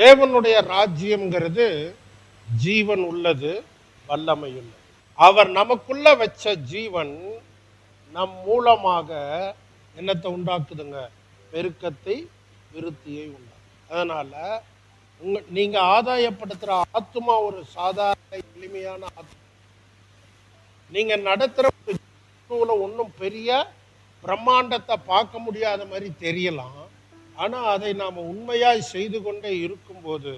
தேவனுடைய ராஜ்யம்ங்கிறது ஜீவன் உள்ளது, வல்லமை உள்ளது. அவர் நமக்குள்ள வச்ச ஜீவன் நம் மூலமாக என்னத்தை உண்டாக்குதுங்க? பெருக்கத்தை, விருத்தியை உண்டாக்கு. அதனால நீங்க ஆதாயப்படுத்துற ஆத்மா ஒரு சாதாரண எளிமையான ஆத்மா. நீங்க நடத்துற ஒன்றும் பெரிய பிரம்மாண்டத்தை பார்க்க முடியாத மாதிரி தெரியலாம். ஆனால் அதை நாம் உண்மையாய் செய்து கொண்டே இருக்கும்போது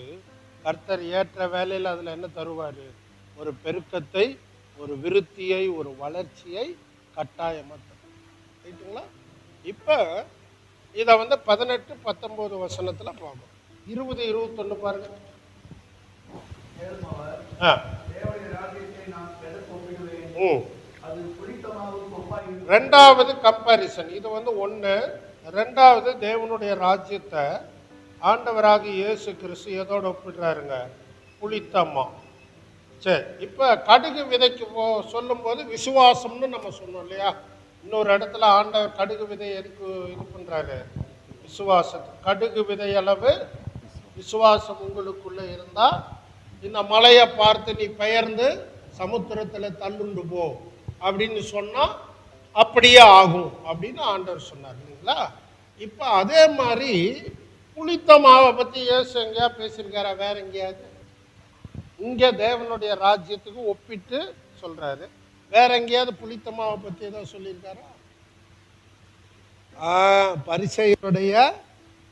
கர்த்தர் ஏற்ற வேலையில் அதில் என்ன தருவார்? ஒரு பெருக்கத்தை, ஒரு விருத்தியை, ஒரு வளர்ச்சியை கட்டாயமாக தரும். ரைட்டுங்களா? இப்போ இதை 18, 19 வசனத்தில் பார்க்கணும். 20, 21 பாருங்க. ரெண்டாவது கம்பாரிசன். இது ஒன்று. ரெண்டாவது தேவனுடைய ராஜ்யத்தை ஆண்டவராக இயேசு கிறிஸ்து எதோடு ஒப்பிடுறாருங்க? புளித்தம்மா. சரி, இப்போ கடுகு விதைக்கு சொல்லும்போது விசுவாசம்னு நம்ம சொன்னோம் இல்லையா? இன்னொரு இடத்துல ஆண்டவர் கடுகு விதை எதுக்கு இது பண்ணுறாரு? விசுவாசத்தை. கடுகு விதை அளவு விசுவாசம் உங்களுக்குள்ள இருந்தால் இந்த மலையை பார்த்து நீ பெயர்ந்து சமுத்திரத்தில் தள்ளுண்டு போ அப்படின்னு சொன்னால் அப்படியே ஆகும் அப்படின்னு ஆண்டவர் சொன்னார் இல்லைங்களா? இப்போ அதே மாதிரி புளித்த மாவை பற்றி ஏசு எங்கேயா பேசியிருக்காரா? வேற எங்கேயாவது? இங்கே தேவனுடைய ராஜ்யத்துக்கு ஒப்பிட்டு சொல்றாரு. வேற எங்கேயாவது புளித்த மாவை பற்றி ஏதோ சொல்லியிருக்காரா?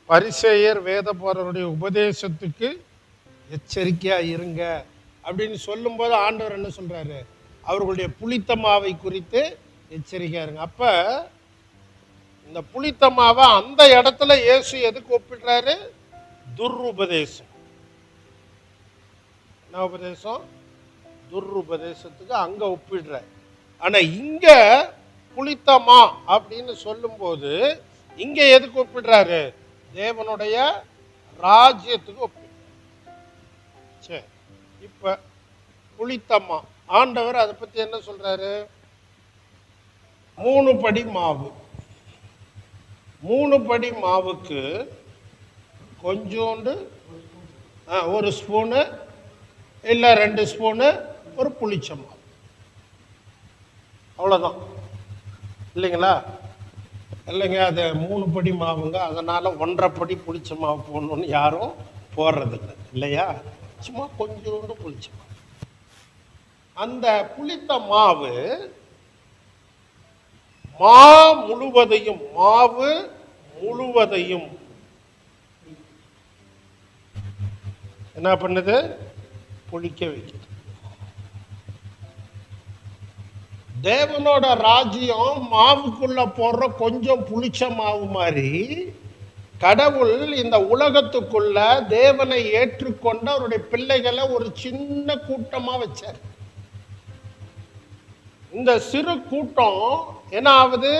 பரிசேயர் வேத போறவருடைய உபதேசத்துக்கு எச்சரிக்கையா இருங்க அப்படின்னு சொல்லும்போது ஆண்டவர் என்ன சொல்றாரு? அவர்களுடைய புளித்த மாவை குறித்து எச்சரிக்கையா இருங்க. அப்ப இந்த புளித்த மாவை அந்த இடத்துல இயேசு எதுக்கு ஒப்பிடுறாரு? துர்உபதேசம். என்ன உபதேசம்? துர்உபதேசத்துக்கு அங்க ஒப்பிடுற. ஆனா இங்க புளித்தமா அப்படின்னு சொல்லும்போது இங்க எதுக்கு ஒப்பிடுறாரு? தேவனுடைய ராஜ்யத்துக்கு ஒப்பிடுறாரு. சரி, இப்ப புளித்தம்மா ஆண்டவர் அதை பத்தி என்ன சொல்றாரு? 3 படி மாவு. 3 படி மாவுக்கு கொஞ்சோண்டு 1 ஸ்பூனு இல்லை 2 ஸ்பூனு ஒரு புளிச்ச மாவு, அவ்வளோதான் இல்லைங்களா? இல்லைங்க, அது 3 படி மாவுங்க, அதனால 1.5 படி புளிச்ச மாவு போடணும்னு யாரும் போடுறதில்லை இல்லையா? சும்மா கொஞ்சோண்டு புளிச்ச மாவு. அந்த புளித்த மாவு மாவு முழுவதையும் என்ன பண்ணுது? புளிக்க வைக்குது. தேவனோட ராஜ்யம் மாவுக்குள்ள போடுற கொஞ்சம் புளிச்ச மாவு மாதிரி கடவுள் இந்த உலகத்துக்குள்ள தேவனை ஏற்றுக்கொண்ட அவருடைய பிள்ளைகளை ஒரு சின்ன கூட்டமா வச்சார். இந்த சிறு கூட்டம் என்ன ஆகுது?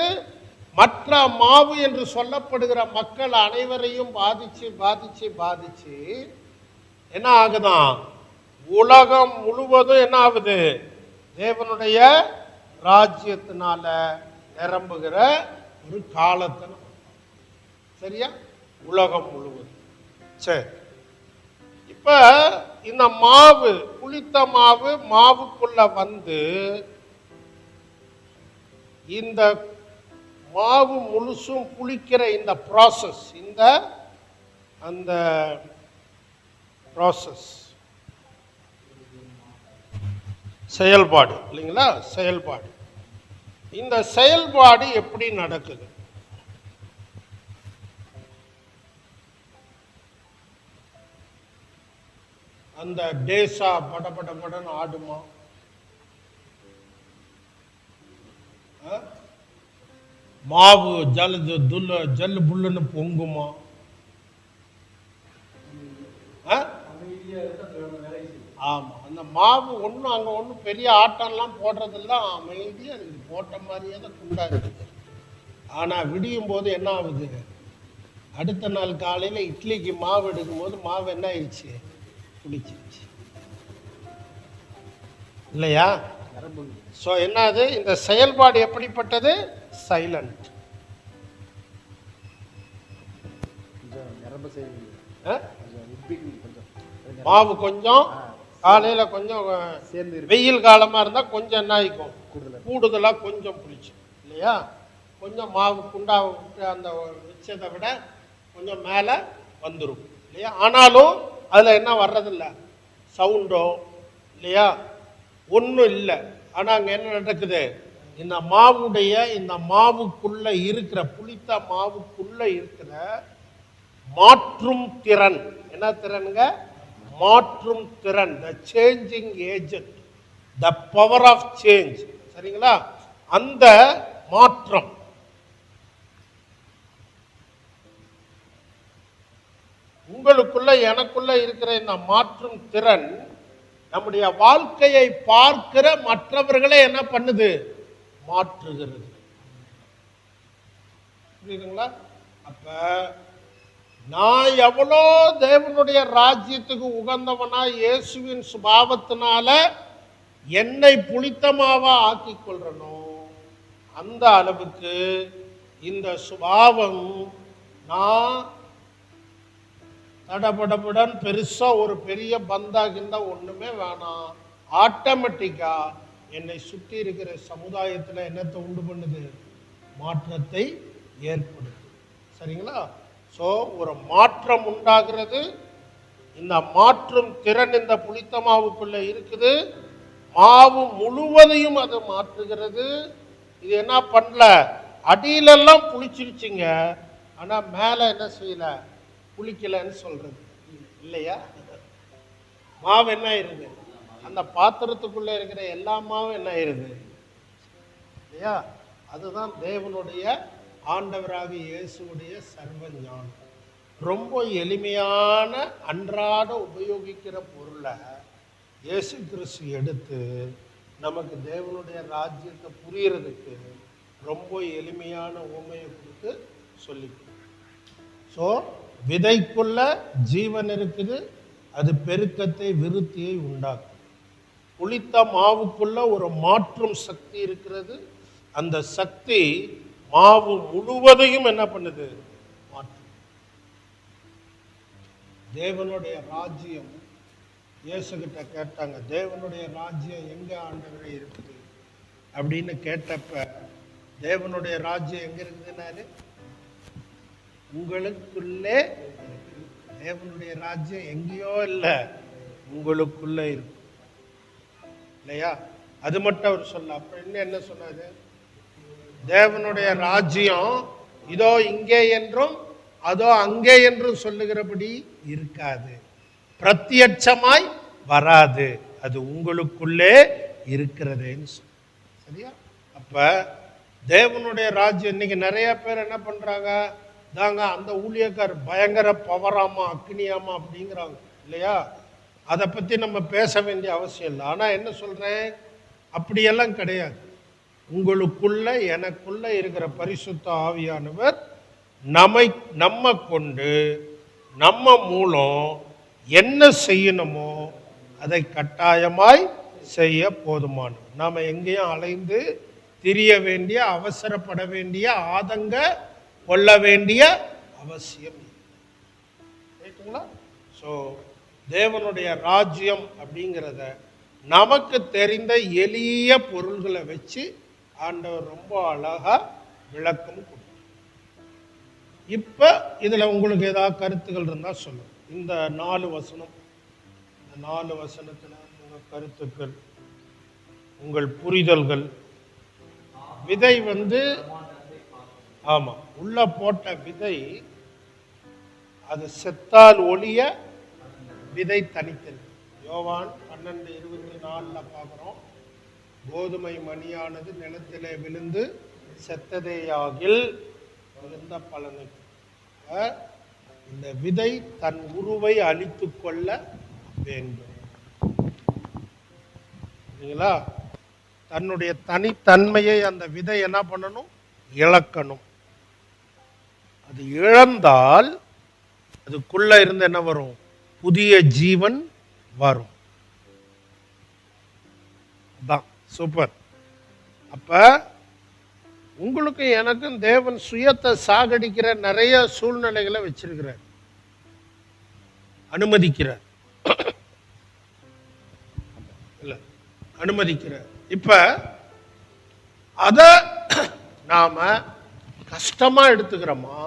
மற்ற மாவு என்று சொல்லப்படுகிற மக்கள் அனைவரையும் பாதிச்சு என்ன ஆகுதான்? உலகம் முழுவதும் என்ன ஆகுது? தேவனுடைய ராஜ்யத்தினால நிரம்புகிற ஒரு காலத்தை. சரியா? உலகம் முழுவதும். சரி, இப்ப இந்த மாவு, புளித்த மாவு மாவுக்குள்ள இந்த மாவு முழுசும் புளிக்கிற இந்த ப்ராசஸ், அந்த ப்ராசஸ் செயல்பாடு இல்லைங்களா? செயல்பாடு. இந்த செயல்பாடு எப்படி நடக்குது? அந்த டேசா படன்னு ஆடுமா? மாவு ஜல்லு புல்லுன்னு பொங்குமா? ஆமா, அந்த மாவு ஒன்றும் அங்கே ஒன்றும் பெரிய ஆட்டம்லாம் போடுறதெல்லாம் அமைதியாக இருக்குது, போட்ட மாதிரியே தான் குண்டா இருக்குது. ஆனால் விடியும் போது என்ன ஆகுது? அடுத்த நாள் காலையில் இட்லிக்கு மாவு எடுக்கும் போது மாவு என்ன ஆயிடுச்சு? புளிச்சிருச்சு இல்லையா? ஸோ என்னது? இந்த செயல்பாடு எப்படிப்பட்டது? சைலண்ட். மாவு கொஞ்சம் காலையில் கொஞ்சம் சேர்ந்து, வெயில் காலமாக இருந்தால் கொஞ்சம் என்ன ஆகிக்கும், கூடுதலாக கொஞ்சம் புளிச்சு இல்லையா, கொஞ்சம் மாவு குண்டாவை விட்டு அந்த வச்சதை விட கொஞ்சம் மேலே வந்துடும் இல்லையா. ஆனாலும் அதில் என்ன வர்றதில்ல, சவுண்டோ இல்லையா, ஒன்றும் இல்லை. ஆனால் அங்கே என்ன நடக்குது, இந்த மாவுடைய இந்த மாவுக்குள்ள இருக்கிற புளித்த மாவுக்குள்ள இருக்கிற மாற்றும் திறன், என்ன திறனுங்க, மாற்றும் திறன், the changing agent, the power of change, சரிங்களா. அந்த மாற்றம் உங்களுக்குள்ள எனக்குள்ள இருக்கிற இந்த மாற்றும் திறன் நம்முடைய வாழ்க்கையை பார்க்கிற மற்றவர்களை என்ன பண்ணுது, மாற்றுகிறது. புரியுதுங்களா. அப்ப நான் எவ்வளோ தேவனுடைய ராஜ்யத்துக்கு உகந்தவனா இயேசுவின் சுபாவத்தினால என்னை புளித்தமாவா ஆக்கி கொள்றனோ, அந்த அளவுக்கு இந்த சுபாவம் நான் தடபடபுடன் பெருசா ஒரு பெரிய பந்தாகிருந்தா ஒண்ணுமே வேணாம், ஆட்டோமேட்டிக்கா என்னை சுற்றி இருக்கிற சமுதாயத்தில் என்னத்தை உண்டு பண்ணுது, மாற்றத்தை ஏற்படுத்து. சரிங்களா. ஸோ ஒரு மாற்றம் உண்டாகிறது. இந்த மாற்றும் திறன் இந்த புளித்த மாவுக்குள்ள இருக்குது. மாவு முழுவதையும் அது மாற்றுகிறது. இது என்ன பண்ணல, அடியிலெல்லாம் புளிச்சிருச்சுங்க, ஆனா மேல என்ன செய்யல, புளிக்கலன்னு சொல்றது இல்லையா. மாவு என்ன ஆயிருது, அந்த பாத்திரத்துக்குள்ள இருக்கிற எல்லா மாவும் என்ன ஆயிருது இல்லையா. அதுதான் தேவனுடைய ஆண்டவராக இயேசுடைய சர்வ ஞானம். ரொம்ப எளிமையான அன்றாட உபயோகிக்கிற பொருளை இயேசு கிறிஸ்து எடுத்து நமக்கு தேவனுடைய ராஜ்யத்தை புரியறதுக்கு ரொம்ப எளிமையான உண்மையை கொடுத்து சொல்லிக்கணும். ஸோ விதைக்குள்ள ஜீவன் இருக்குது, அது பெருக்கத்தை விருத்தியை உண்டாக்கும். புளித்த மாவுக்குள்ள ஒரு மாற்றும் சக்தி இருக்கிறது. அந்த சக்தி மாவு முழுவதையும் என்ன பண்ணுது, மாற்றும். தேவனுடைய ராஜ்யம், இயேசுகிட்ட கேட்டாங்க, தேவனுடைய ராஜ்யம் எங்க ஆண்டவரே இருக்குது அப்படின்னு கேட்டப்ப, தேவனுடைய ராஜ்யம் எங்க இருக்குதுன்னாரு, உங்களுக்குள்ளே. தேவனுடைய ராஜ்யம் எங்கேயோ இல்லை, உங்களுக்குள்ள இருக்கு இல்லையா. அது மட்டும் அவர் சொல்ல. அப்ப என்ன சொன்னாரு, தேவனுடைய ராஜ்யம் இதோ இங்கே என்றும் அதோ அங்கே என்றும் சொல்லுகிறபடி இருக்காது, பிரத்யட்சமாய் வராது, அது உங்களுக்குள்ளே இருக்கிறதுன்னு சொல்ல. சரியா. அப்ப தேவனுடைய ராஜ்யம் இன்னைக்கு நிறைய பேர் என்ன பண்றாங்க, தாங்க அந்த ஊழியக்கார் பயங்கர பவராமா அக்னியாமா அப்படிங்கிறாங்க இல்லையா. அதை பற்றி நம்ம பேச வேண்டிய அவசியம் இல்லை. ஆனால் என்ன சொல்கிறேன், அப்படியெல்லாம் கிடையாது. உங்களுக்குள்ள எனக்குள்ள இருக்கிற பரிசுத்த ஆவியானவர் நம்ம கொண்டு நம்ம மூலம் என்ன செய்யணுமோ அதை கட்டாயமாய் செய்ய போதுமானது. நாம் எங்கேயும் அலைந்து திரிய வேண்டிய, அவசரப்பட வேண்டிய, ஆதங்க கொள்ள வேண்டிய அவசியம் ரைட்டுங்களா. ஸோ தேவனுடைய ராஜ்யம் அப்படிங்கிறத நமக்கு தெரிந்த எளிய பொருள்களை வச்சு ஆண்டவர் ரொம்ப அழகா விளக்கம் கொடுத்தார். இப்ப இதுல உங்களுக்கு ஏதாவது கருத்துக்கள் இருந்தா சொல்லுங்க. இந்த 4 வசனம், இந்த 4 வசனத்துல உங்க கருத்துக்கள், உங்கள் புரிதல்கள். விதை ஆமா, உள்ள போட்ட விதை அது செத்தால் ஒளிய விதை தனித்தது. யோவான் 12:24 பார்க்கிறோம், கோதுமை மணியானது நிலத்திலே விழுந்து செத்ததேயாகில் மிகுந்த பலனை. இந்த விதை தன் உருவை அழித்து கொள்ள வேண்டும். சரிங்களா. தன்னுடைய தனித்தன்மையை அந்த விதை என்ன பண்ணணும், இழக்கணும். அது இழந்தால் அதுக்குள்ள இருந்து என்ன வரும், புதிய ஜீவன் வரும். தான் சூப்பர். அப்ப உங்களுக்கு எனக்கும் தேவன் சுயத்தை சாகடிக்கிற நிறைய சூழ்நிலைகளை வச்சிருக்கிறார், அனுமதிக்கிறார். இல்லை, அனுமதிக்கிறார். இப்போ அதை நாம் கஷ்டமாக எடுத்துக்கிறோமா,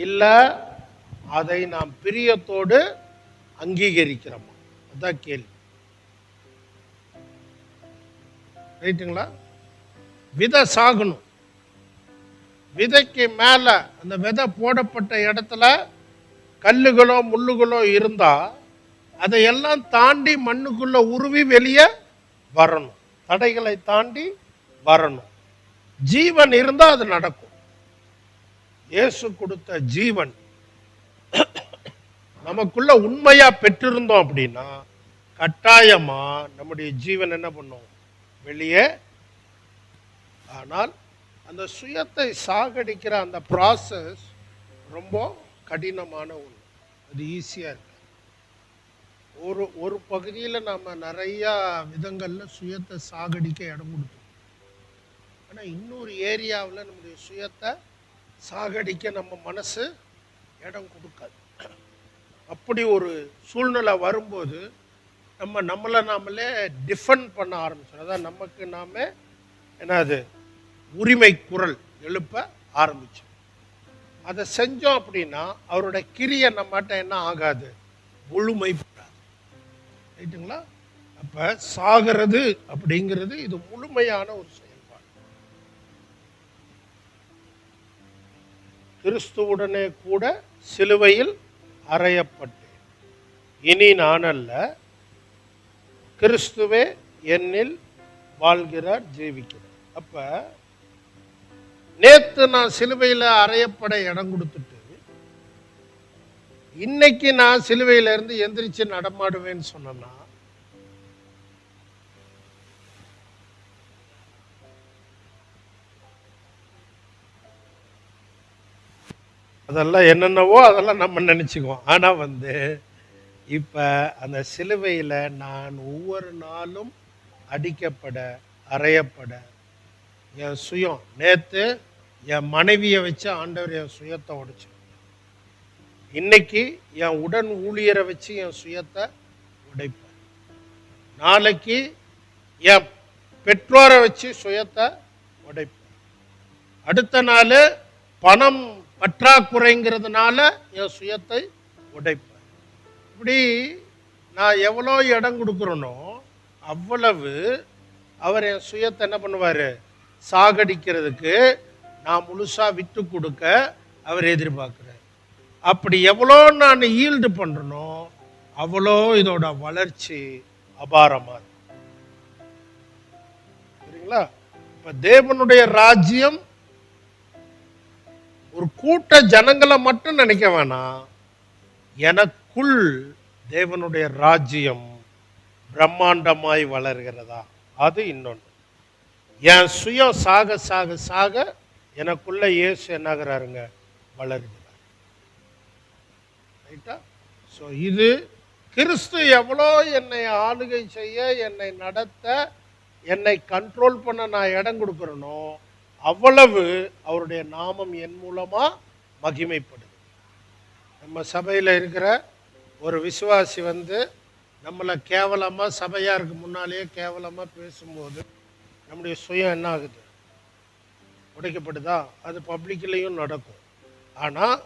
இல்லை அதை நாம் பிரியத்தோடு அங்கீகரிக்கிறோமா? அதான் கேள்வி. ரைட்டுங்களா? விதை சாகணும். விதைக்கு மேல அந்த விதை போடப்பட்ட இடத்துல கல்லுகளோ முள்ளுகளோ இருந்தா அதையெல்லாம் தாண்டி மண்ணுக்குள்ள உருவி வெளியே வரணும். தடைகளை தாண்டி வரணும். ஜீவன் இருந்தா அது நடக்கும். இயேசு கொடுத்த ஜீவன் நமக்குள்ள உண்மையா பெற்றிருந்தோம் அப்படின்னா கட்டாயமா நம்முடைய ஜீவன் என்ன பண்ணும்? வெளியே. ஆனால் அந்த சுயத்தை சாகடிக்கிற அந்த ப்ராசஸ் ரொம்ப கடினமான ஒன்று. அது ஈஸியாக இருக்கு. ஒரு பகுதியில் நம்ம நிறையா விதங்களில் சுயத்தை சாகடிக்க இடம் கொடுத்தோம். ஆனால் இன்னொரு ஏரியாவில் நம்முடைய சுயத்தை சாகடிக்க நம்ம மனசு இடம் கொடுக்காது. அப்படி ஒரு சூழ்நிலை வரும்போது நம்மளை நாமளே டிஃபெண்ட் பண்ண ஆரம்பிச்சோம். அதான் நமக்கு நாம என்னது உரிமை குரல் எழுப்ப ஆரம்பிச்சோம். அதை செஞ்சோம் அப்படின்னா அவரோட கிரியை நம்மகிட்ட என்ன ஆகாது? முழுமைப்படாது. ரைட்டுங்களா? அப்ப சாகிறது அப்படிங்கிறது இது முழுமையான ஒரு செயல்பாடு. கிறிஸ்துவுடனே கூட சிலுவையில் அறையப்பட்டேன். இனி நான் அல்ல, கிறிஸ்துவே என்னில் வாழ்கிறார், ஜீவிக்கிறார். அப்ப நேத்து நான் சிலுவையில் அறையப்பட இடம் கொடுத்துட்டு இன்னைக்கு நான் சிலுவையில இருந்து எந்திரிச்சு நடமாடுவேன்னு சொன்னா அதெல்லாம் என்னென்னவோ அதெல்லாம் நம்ம நினைச்சுக்குவோம். ஆனா இப்ப அந்த சிலுவையில நான் ஒவ்வொரு நாளும் அடிக்கப்பட அறையப்பட என் சுயம், நேத்து என் மனைவியை வச்சு ஆண்டவர் என் சுயத்தை உடைச்சு, இன்னைக்கு என் உடன் ஊழியரை வச்சு என் சுயத்தை உடைப்பேன், நாளைக்கு என் பெற்றோரை வச்சு சுயத்தை உடைப்பேன், அடுத்த நாள் பணம் பற்றாக்குறைங்கிறதுனால என் சுயத்தை உடைப்பேன். இப்படி நான் எவ்வளோ இடம் கொடுக்குறேனோ அவ்வளவு அவர் என் சுயத்தை என்ன பண்ணுவார்? சாகடிக்கிறதுக்கு நான் முழுசா விட்டு கொடுக்க அவர் எதிர்பார்க்கிறார். அப்படி எவ்வளோ நான் ஈல்டு பண்றனோ அவ்வளோ இதோட வளர்ச்சி அபாரமா இருக்கும். சரிங்களா? இப்ப தேவனுடைய ராஜ்யம் ஒரு கூட்ட ஜனங்களை மட்டும் நினைக்க வேணாம், எனக்குள் தேவனுடைய ராஜ்யம் பிரம்மாண்டமாய் வளர்கிறதா, அது இன்னொன்று. என் சுயம் சாக சாக சாக எனக்குள்ள இயேசு என்னாகிறாருங்க? வளர்கிறார். ரைட்டா? ஸோ இது கிறிஸ்து எவ்வளோ என்னை ஆளுகை செய்ய, என்னை நடத்த, என்னை கண்ட்ரோல் பண்ண நான் இடம் கொடுக்குறேனோ அவ்வளவு அவருடைய நாமம் என் மூலமா மகிமைப்படுது. நம்ம சபையில் இருக்கிற ஒரு விசுவாசி நம்மளை கேவலமாக, சபையாருக்கு முன்னாலேயே கேவலமாக பேசும்போது நம்முடைய சுயம் என்ன ஆகுது? உடைக்கப்படுதா? அது பப்ளிக்லேயும் நடக்கும். ஆனால்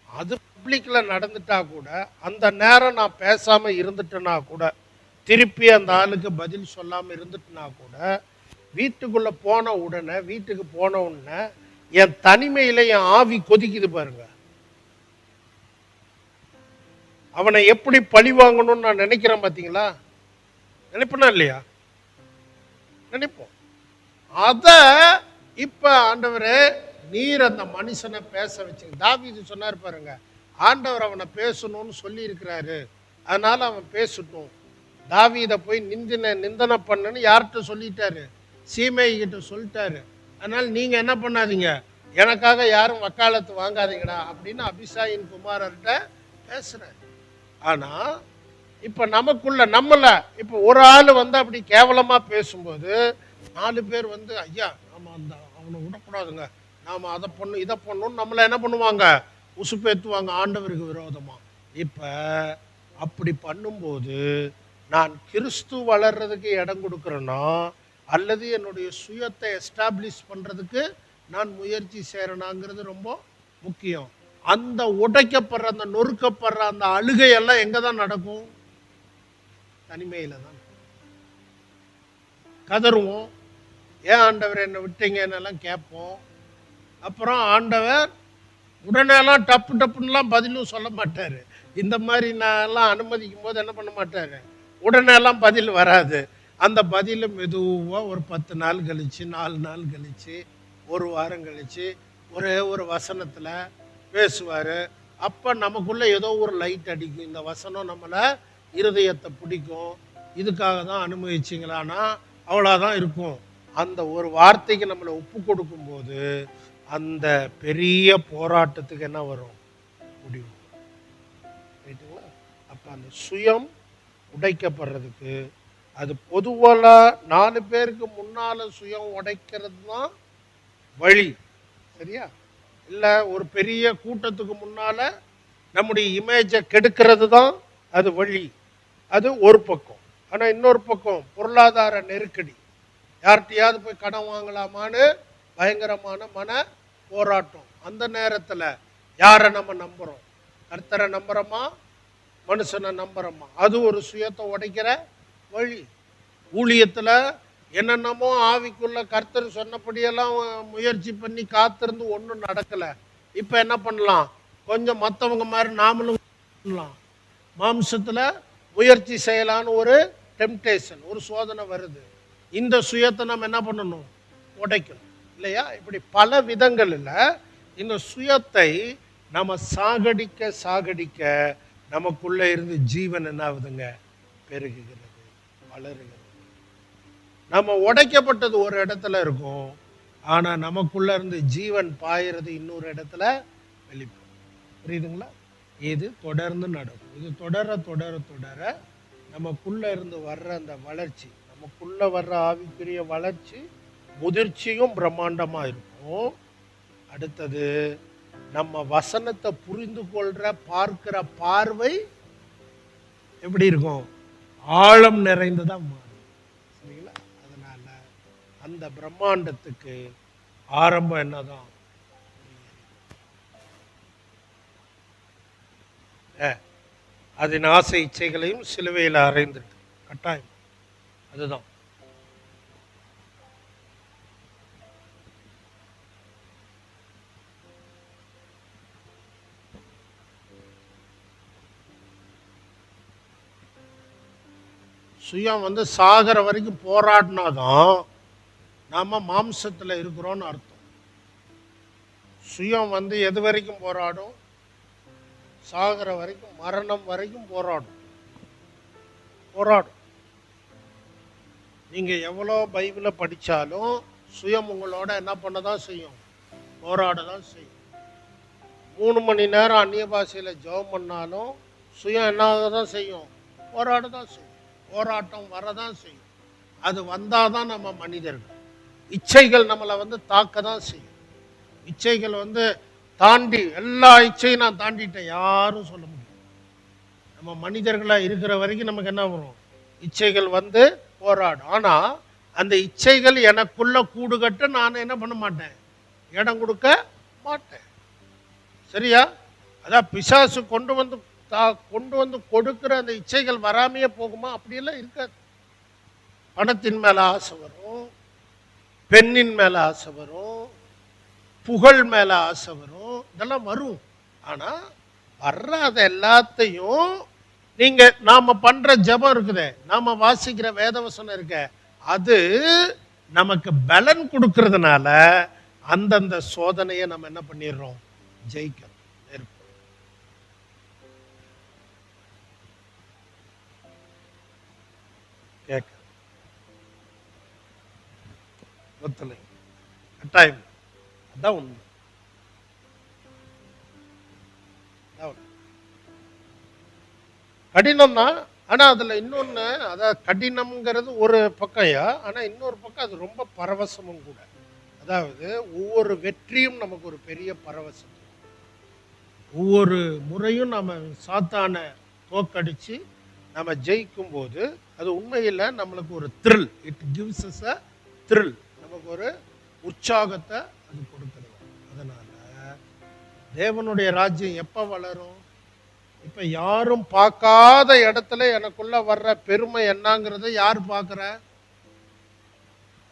அது பப்ளிக்கில் நடந்துட்டா கூட அந்த நேரம் நான் பேசாமல் இருந்துட்டேன்னா கூட, திருப்பி அந்த ஆளுக்கு பதில் சொல்லாமல் இருந்துட்டுனா கூட, வீட்டுக்குள்ளே போன உடனே என் தனிமையில் என் ஆவி கொதிக்குது பாருங்க. அவனை எப்படி பழி வாங்கணும்னு நான் நினைக்கிறேன். பார்த்தீங்களா? நினைப்பனா இல்லையா? நினைப்போம். அத இப்ப ஆண்டவரே நீர் அந்த மனுஷனை பேச வச்சு, தாவீது சொன்னார் பாருங்க, ஆண்டவர் அவனை பேசணும்னு சொல்லி இருக்கிறாரு, அதனால அவன் பேசட்டும். தாவீதை போய் நிந்தனை பண்ணுன்னு யார்கிட்ட சொல்லிட்டாரு? சீமை கிட்ட சொல்லிட்டாரு. அதனால நீங்க என்ன பண்ணாதீங்க, எனக்காக யாரும் வக்காலத்து வாங்காதீங்கடா அப்படின்னு அபிசாயின் குமாரர்கிட்ட பேசுறாரு. ஆனா இப்ப நமக்குள்ள இப்ப ஒரு ஆள் அப்படி கேவலமா பேசும்போது 4 பேர் ஐயா நாம அவனை விடக்கூடாதுங்க, நாம அதை பண்ணும் இதை பண்ணணும், நம்மளை என்ன பண்ணுவாங்க? உசுப்பேத்துவாங்க ஆண்டவருக்கு விரோதமா. இப்ப அப்படி பண்ணும்போது நான் கிறிஸ்து வளர்றதுக்கு இடம் கொடுக்குறேன்னா அல்லது என்னுடைய சுயத்தை எஸ்டாப்ளிஷ் பண்ணுறதுக்கு நான் முயற்சி செய்கிறேனாங்கிறது ரொம்ப முக்கியம். அந்த உடைக்கப்படுற, அந்த நொறுக்கப்படுற அந்த அழுகையெல்லாம் எங்கே தான் நடக்கும்? தனிமையில் தான். கதறுவோம், ஏன் ஆண்டவர் என்னை விட்டீங்கன்னெல்லாம் கேட்போம். அப்புறம் ஆண்டவர் உடனேலாம் டப்பு டப்புன்னெலாம் பதிலும் சொல்ல மாட்டார். இந்த மாதிரி நான் எல்லாம் அனுமதிக்கும் போது என்ன பண்ண மாட்டார், உடனேலாம் பதில் வராது. அந்த பதில் மெதுவாக ஒரு 10 நாள் கழித்து, 4 நாள் கழித்து, ஒரு வாரம் கழித்து ஒரே ஒரு வசனத்தில் பேசுவார். அப்போ நமக்குள்ளே ஏதோ ஒரு லைட் அடிக்கும், இந்த வசனம் நம்மளை இருதயத்தை பிடிக்கும், இதுக்காக தான் அனுமதிச்சிங்களான்னா அவ்வளோதான் இருக்கும். அந்த ஒரு வார்த்தைக்கு நம்மளை ஒப்பு கொடுக்கும்போது அந்த பெரிய போராட்டத்துக்கு என்ன வரும்? முடிவு. ரைட்டுங்களா? அப்போ அந்த சுயம் உடைக்கப்படுறதுக்கு அது பொதுவாக 4 பேருக்கு முன்னால் சுயம் உடைக்கிறது தான் வழி. சரியா? இல்லை ஒரு பெரிய கூட்டத்துக்கு முன்னால் நம்முடைய இமேஜை கெடுக்கிறது தான் அது வழி. அது ஒரு பக்கம். ஆனால் இன்னொரு பக்கம் பொருளாதார நெருக்கடி, யார்கிட்டையாவது போய் கடன் வாங்கலாமான்னு பயங்கரமான மன போராட்டம். அந்த நேரத்தில் யாரை நம்ம நம்புகிறோம்? கர்த்தரை நம்புகிறோமா, மனுஷனை நம்புகிறோமா? அது ஒரு சுயத்தை உடைக்கிற வழி. ஊழியத்தில் என்னென்னமோ ஆவிக்குள்ள கர்த்தர் சொன்னபடியெல்லாம் முயற்சி பண்ணி காத்திருந்து ஒன்றும் நடக்கலை. இப்போ என்ன பண்ணலாம்? கொஞ்சம் மற்றவங்க மாதிரி நாமளும் பண்ணலாம். மாம்சத்தில் முயற்சி செய்யலான்னு ஒரு டெம்டேஷன், ஒரு சோதனை வருது. இந்த சுயத்தை நம்ம என்ன பண்ணணும்? உடைக்கணும் இல்லையா? இப்படி பல விதங்களில் இந்த சுயத்தை நம்ம சாகடிக்க சாகடிக்க நமக்குள்ளே இருந்து ஜீவன் என்ன ஆகுதுங்க? பெருகுகிறது, வளருகிறது. நம்ம உடைக்கப்பட்டது ஒரு இடத்துல இருக்கும், ஆனால் நமக்குள்ளே இருந்து ஜீவன் பாயிறது இன்னொரு இடத்துல வெளிப்படும். புரியுதுங்களா? இது தொடர்ந்து நடக்கும். இது தொடர தொடர தொடர நமக்குள்ளே இருந்து வர்ற அந்த வளர்ச்சி, நமக்குள்ளே வர்ற ஆவிக்குரிய வளர்ச்சி முதிர்ச்சியும் பிரம்மாண்டமாக இருக்கும். அடுத்தது நம்ம வசனத்தை புரிந்து கொள்கிற பார்க்கிற பார்வை எப்படி இருக்கும்? ஆழம் நிறைந்ததாக மாறும். சரிங்களா? அதனால் அந்த பிரம்மாண்டத்துக்கு ஆரம்பம் என்னதான்? அதன் ஆசை இச்சைகளையும் சிலுவையில் அறைந்துட்டு கட்டாயம். அதுதான் சுயம் சாகிற வரைக்கும் போராடினாதான் நாம் மாம்சத்தில் இருக்கிறோன்னு அர்த்தம். சுயம் எது வரைக்கும் போராடும்? சாகிற வரைக்கும், மரணம் வரைக்கும் போராடும். நீங்கள் எவ்வளோ பைபிளை படித்தாலும் சுயம் உங்களோட என்ன பண்ண தான் செய்யும்? போராட தான் செய்யும். 3 மணி நேரம் அந்நிய பாஷையில் ஜெபம் பண்ணாலும் சுயம் என்ன தான் செய்யும்? போராட தான் செய்யும். போராட்டம் வரதான் செய்யும். அது வந்தால் தான் நம்ம மனிதர்கள். இச்சைகள் நம்மளை தாக்க தான் செய்யும். இச்சைகள் தாண்டி, எல்லா இச்சையும் நான் தாண்டிட்டேன் யாரும் சொல்ல முடியும். நம்ம மனிதர்களாக இருக்கிற வரைக்கும் நமக்கு என்ன வரும்? இச்சைகள் போராடும். ஆனால் அந்த இச்சைகள் எனக்குள்ள கூடு கட்ட நான் என்ன பண்ண மாட்டேன்? இடம் கொடுக்க மாட்டேன். சரியா? அதான் பிசாசு கொண்டு வந்து கொடுக்குற அந்த இச்சைகள் வராமையே போகுமா? அப்படியெல்லாம் இருக்காது. பணத்தின் மேலே ஆசை வரும், பெண்ணின் மேலே ஆசை வரும், புகழ் மேலே ஆசை வரும், இதெல்லாம் வரும். ஆனால் வர்றாத எல்லாத்தையும் நாம் பண்ணுற ஜெபம் இருக்குதே, நாம் வாசிக்கிற வேதவசனம் இருக்க, அது நமக்கு பலன் கொடுக்கறதுனால அந்தந்த சோதனையை நம்ம என்ன பண்ணிடுறோம்? ஜெயிக்கிறோம். கேட்க ஒத்துழை கட்டாயம். அதான் உண்மை. கடினம் தான். ஆனால் அதில் இன்னொன்று, அதாவது கடினம்ங்கிறது ஒரு பக்கம்யா, ஆனால் இன்னொரு பக்கம் அது ரொம்ப பரவசமும் கூட. அதாவது ஒவ்வொரு வெற்றியும் நமக்கு ஒரு பெரிய பரவசம். ஒவ்வொரு முறையும் நம்ம சாத்தானை தோக்கடித்து நம்ம ஜெயிக்கும் போது அது உண்மையில் நம்மளுக்கு ஒரு thrill, it gives us a thrill, நமக்கு ஒரு உற்சாகத்தை அது கொடுக்கிறது. அதனால தேவனுடைய ராஜ்யம் எப்போ வளரும்? இப்போ யாரும் பார்க்காத இடத்துல எனக்குள்ள வர்ற பெருமை என்னங்கிறத யார் பார்க்குற?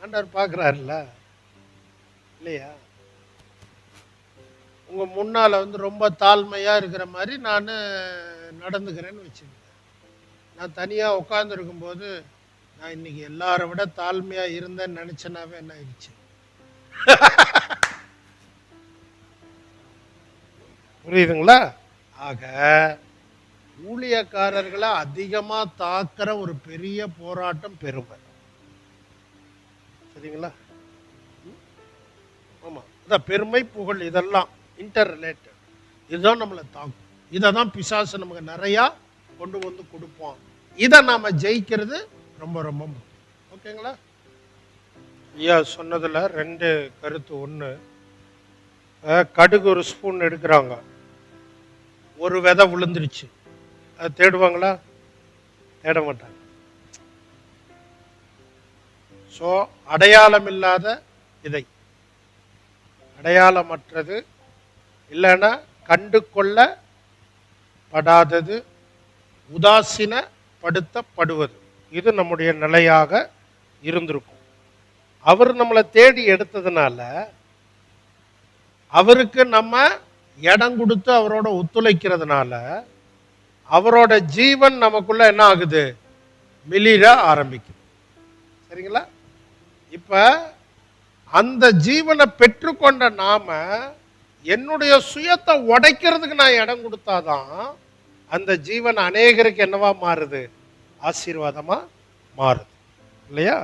ஆண்டவர் பார்க்குறாருல்ல, இல்லையா? உங்கள் முன்னால் ரொம்ப தாழ்மையாக இருக்கிற மாதிரி நான் நடந்துக்கிறேன்னு வச்சுக்கோங்க. நான் தனியாக உட்காந்துருக்கும்போது நான் இன்னைக்கு எல்லாரை விட தாழ்மையாக இருந்தேன்னு நினச்சேனாவே என்ன ஆயிடுச்சு? புரியுதுங்களா? ஆக ஊழியக்காரர்களை அதிகமாக தாக்குற ஒரு பெரிய போராட்டம் பெருமை. சரிங்களா? ஆமாம், அதான் பெருமை புகழ் இதெல்லாம் இன்டர் ரிலேட்டட். இதுதான் நம்மளை தாக்கும். இதை தான் பிசாசு நமக்கு நிறையா கொண்டு வந்து கொடுப்போம். இதை நாம் ஜெயிக்கிறது ரொம்ப ரொம்ப முக்கியம். ஓகேங்களா? ஐயா சொன்னதில் 2 கருத்து. ஒன்று, கடுகு ஒரு ஸ்பூன் எடுக்கிறாங்க, ஒரு விதை விழுந்துருச்சு, அது தேடுவாங்களா? தேட மாட்டாங்க. ஸோ அடையாளம் இல்லாத விதை, அடையாளமற்றது, இல்லைன்னா கண்டு கொள்ளப்படாதது, உதாசீனப்படுத்தப்படுவது, இது நம்முடைய நிலையாக இருந்திருக்கும். அவர் நம்மளை தேடி எடுத்ததுனால அவருக்கு நம்ம இடம் கொடுத்து அவரோட ஒத்துழைக்கிறதுனால அவரோட ஜீவன் நமக்குள்ள என்ன ஆகுது? மிளிர ஆரம்பிக்குது. சரிங்களா? இப்ப அந்த ஜீவனை பெற்றுக்கொண்ட நாம என்னுடைய சுயத்தை உடைக்கிறதுக்கு நான் இடம் கொடுத்தாதான் அந்த ஜீவன் அநேகருக்கு என்னவா மாறுது? ஆசீர்வாதமா மாறுது, இல்லையா?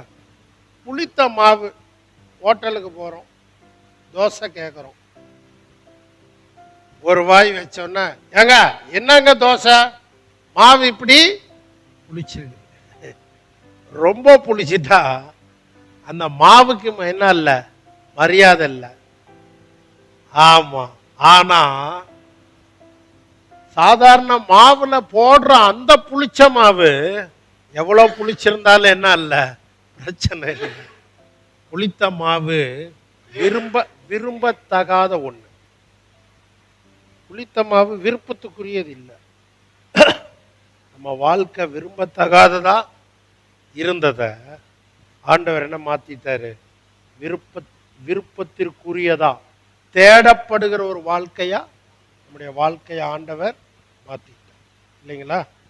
புளித்த மாவு, ஹோட்டலுக்கு போறோம், தோசை கேட்குறோம், ஒரு வாய் வச்சோன்னா, ஏங்க என்னங்க தோசை, மாவு இப்படி புளிச்சிருக்கு. ரொம்ப புளிச்சிட்டா அந்த மாவுக்கு என்ன இல்லை? மரியாதை இல்லை. ஆமா, ஆனா சாதாரண மாவுல போடுற அந்த புளிச்ச மாவு எவ்வளவு புளிச்சிருந்தாலும் என்ன இல்லை? பிரச்சனை இல்லை. புளித்த மாவு விரும்பத்தகாத ஒண்ணு. புளித்த மாவு விருப்பத்துக்குரியது இல்லை. நம்ம வாழ்க்கை விரும்பத்தகாததா இருந்ததை ஆண்டவர் என்ன மாத்திட்டாரு? விருப்பத்திற்குரியதா, தேடப்படுகிற ஒரு வாழ்க்கையா நம்முடைய வாழ்க்கையை ஆண்டவர் மாத்திட்டார், இல்லைங்களா?